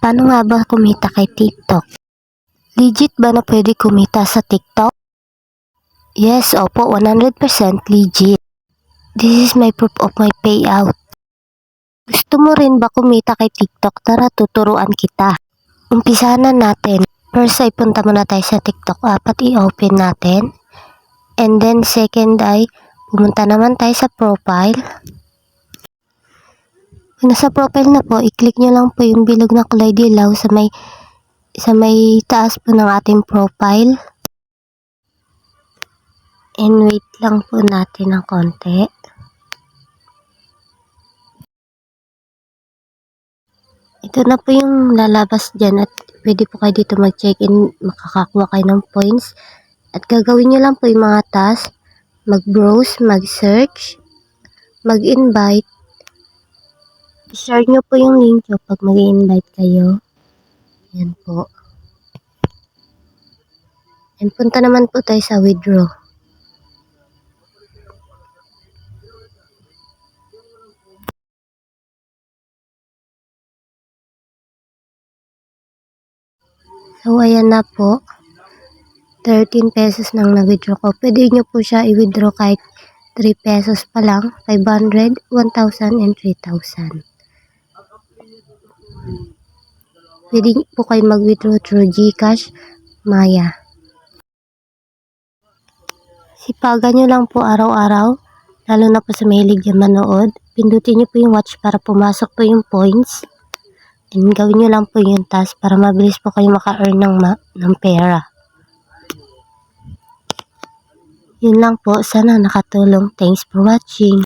Paano nga ba kumita kay TikTok? Legit ba na pwede kumita sa TikTok? Yes, opo, 100% legit. This is my proof of my payout. Gusto mo rin ba kumita kay TikTok? Tara, tuturuan kita. Umpisahan na natin. First ay punta muna tayo sa TikTok app at i-open natin. And then second ay pumunta naman tayo sa profile. Kung nasa profile na po, i-click nyo lang po yung bilog na kulay dilaw sa may taas po ng ating profile. And wait lang po natin ng konti. Ito na po yung lalabas dyan at pwede po kayo dito mag-check-in, makakakuha kayo ng points. At gagawin nyo lang po yung mga task, mag-browse, mag-search, mag-invite. I-share nyo po yung link nyo pag mag-invite kayo. Yan po. And punta naman po tayo sa withdraw. So, ayan na po. 13 pesos nang na-withdraw ko. Pwede nyo po siya i-withdraw kahit 3 pesos pa lang. 500, 1,000, and 3,000. Pwede po kayo mag-withdraw through GCash, Maya. Sipagan nyo lang po araw-araw. Lalo na po sa mahilig yung manood. Pindutin nyo po yung watch para pumasok po yung points. And gawin nyo lang po yung task para mabilis po kayo maka-earn ng pera. Yun lang po. Sana nakatulong. Thanks for watching.